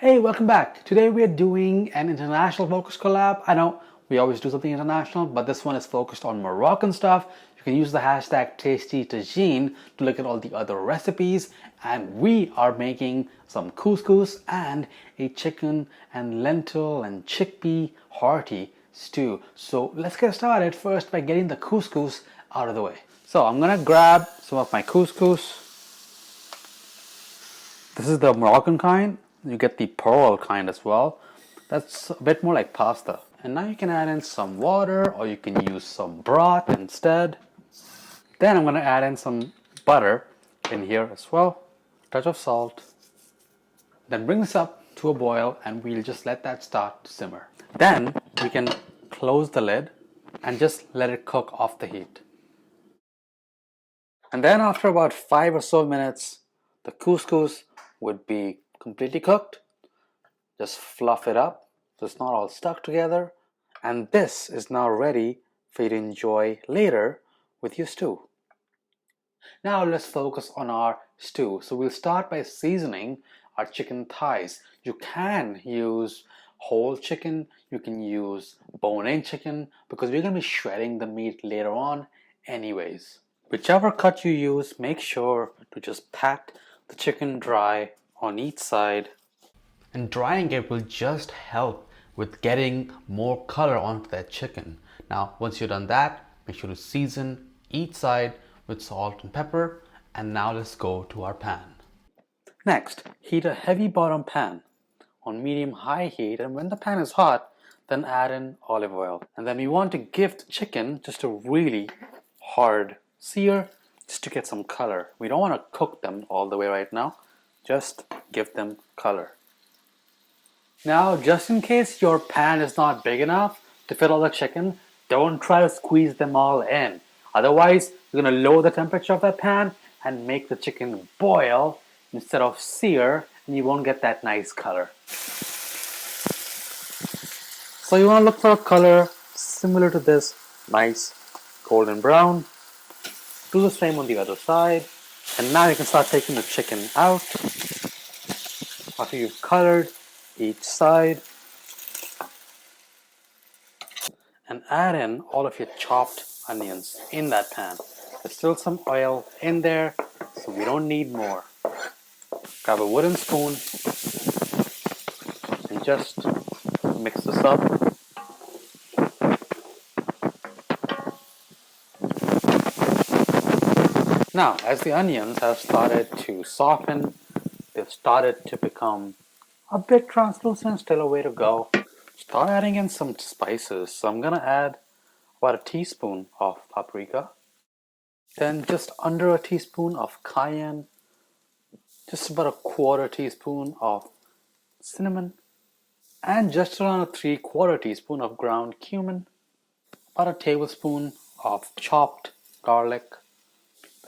Hey, welcome back. Today we are doing an international focus collab. I know we always do something international, but this one is focused on Moroccan stuff. You can use the hashtag TastyTagine to look at all the other recipes. And we are making some couscous and a chicken and lentil and chickpea hearty stew. So let's get started first by getting the couscous out of the way. So I'm gonna grab some of my couscous. This is the Moroccan kind. You get the pearl kind as well. That's a bit more like pasta. And now you can add in some water, or you can use some broth instead. Then I'm going to add in some butter in here as well. Touch of salt. Then bring this up to a boil and we'll just let that start to simmer. Then we can close the lid and just let it cook off the heat. And then after about 5 or so minutes, the couscous would be completely cooked. Just fluff it up so it's not all stuck together. And this is now ready for you to enjoy later with your stew. Now let's focus on our stew. So we'll start by seasoning our chicken thighs. You can use whole chicken, you can use bone-in chicken, because we're going to be shredding the meat later on anyways. Whichever cut you use, make sure to just pat the chicken dry on each side, and drying it will just help with getting more color onto that chicken. Now once you've done that, make sure to season each side with salt and pepper. And now let's go to our pan. Next, heat a heavy bottom pan on medium-high heat, and when the pan is hot, then add in olive oil. And then we want to give the chicken just a really hard sear just to get some color. We don't want to cook them all the way right now. Just give them color. Now, just in case your pan is not big enough to fit all the chicken, don't try to squeeze them all in. Otherwise, you're going to lower the temperature of that pan and make the chicken boil instead of sear, and you won't get that nice color. So you want to look for a color similar to this, nice golden brown. Do the same on the other side. And now you can start taking the chicken out after you've colored each side, and add in all of your chopped onions in that pan. There's still some oil in there, so we don't need more. Grab a wooden spoon and just mix this up. Now, as the onions have started to soften, they've started to become a bit translucent, still a way to go. Start adding in some spices. So I'm going to add about a teaspoon of paprika, then just under a teaspoon of cayenne, just about a quarter teaspoon of cinnamon, and just around a 3/4 teaspoon of ground cumin, about a tablespoon of chopped garlic,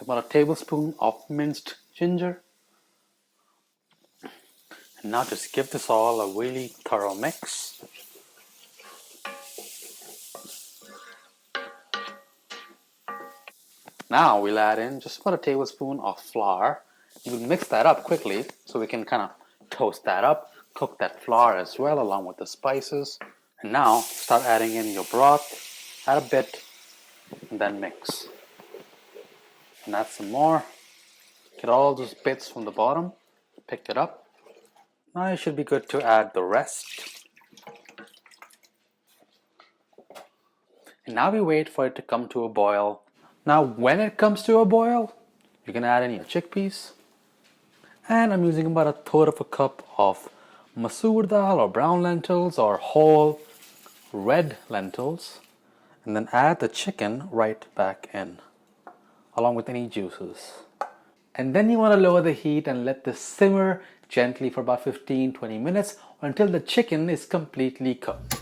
about a tablespoon of minced ginger. And now just give this all a really thorough mix. Now we'll add in just about a tablespoon of flour. You will mix that up quickly so we can kind of toast that up, cook that flour as well along with the spices. And now start adding in your broth, add a bit, and then mix. And add some more. Get all those bits from the bottom, pick it up. Now you should be good to add the rest. And now we wait for it to come to a boil. Now when it comes to a boil, you can add in your chickpeas. And I'm using about 1/3 cup of masoor dal or brown lentils or whole red lentils. And then add the chicken right back in, along with any juices. And then you want to lower the heat and let this simmer gently for about 15-20 minutes until the chicken is completely cooked.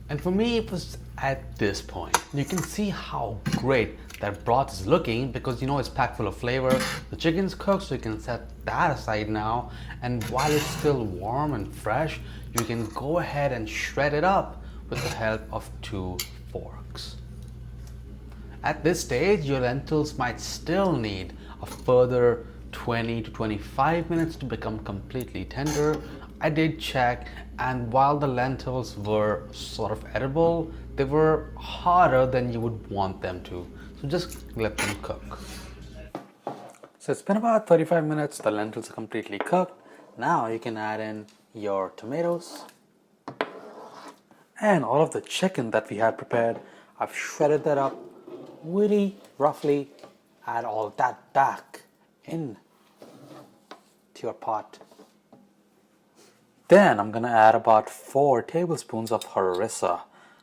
And for me, it was at this point. You can see how great that broth is looking because it's packed full of flavor. The chicken's cooked, so you can set that aside now. And while it's still warm and fresh, you can go ahead and shred it up with the help of 2 forks. At this stage, your lentils might still need a further 20 to 25 minutes to become completely tender. I did check, and while the lentils were sort of edible, they were harder than you would want them to. So just let them cook. So it's been about 35 minutes. The lentils are completely cooked. Now you can add in your tomatoes and all of the chicken that we had prepared. I've shredded that up really roughly. Add all that back in to your pot. Then I'm gonna add about 4 tablespoons of harissa.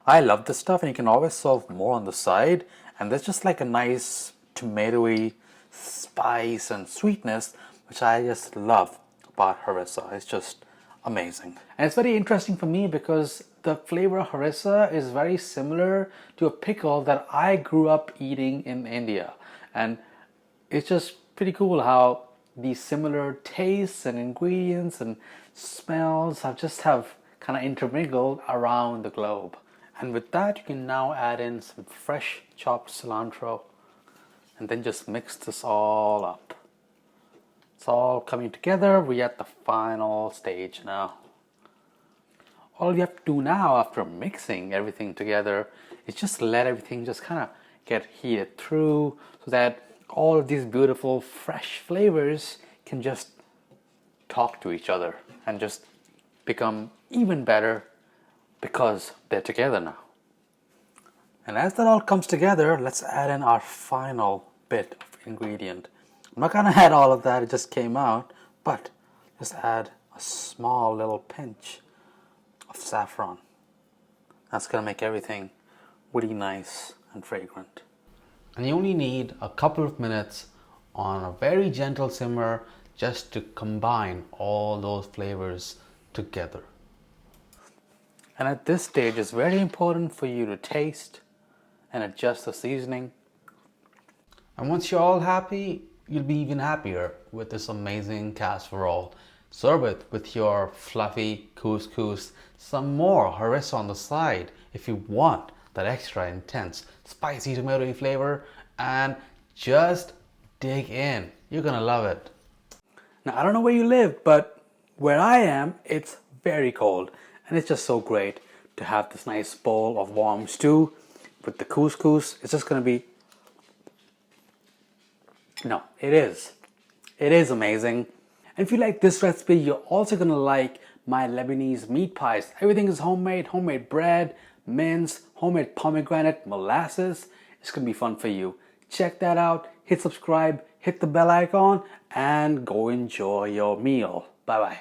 I love this stuff, and you can always serve more on the side. And there's just like a nice tomatoey spice and sweetness, which I just love about harissa. It's just amazing. And it's very interesting for me because the flavor of harissa is very similar to a pickle that I grew up eating in India. And it's just pretty cool how these similar tastes and ingredients and smells have kind of intermingled around the globe. And with that, you can now add in some fresh chopped cilantro and then just mix this all up. It's all coming together. We're at the final stage now. All you have to do now after mixing everything together is just let everything just kind of get heated through so that all of these beautiful fresh flavors can just talk to each other and just become even better because they're together now. And as that all comes together, let's add in our final bit of ingredient. I'm not gonna add all of that, it just came out, but just add a small little pinch of saffron. That's gonna make everything really nice and fragrant. And you only need a couple of minutes on a very gentle simmer just to combine all those flavors together. And at this stage, it's very important for you to taste and adjust the seasoning. And once you're all happy, you'll be even happier with this amazing casserole. Serve it with your fluffy couscous, some more harissa on the side if you want that extra intense spicy tomatoey flavor, and just dig in. You're gonna love it. Now, I don't know where you live, but where I am, it's very cold, and it's just so great to have this nice bowl of warm stew with the couscous. It's just gonna be, no, it is amazing. And if you like this recipe, you're also gonna like my Lebanese meat pies. Everything is homemade bread, mince, homemade pomegranate, molasses. It's gonna be fun for you. Check that out, hit subscribe, hit the bell icon, and go enjoy your meal. Bye bye.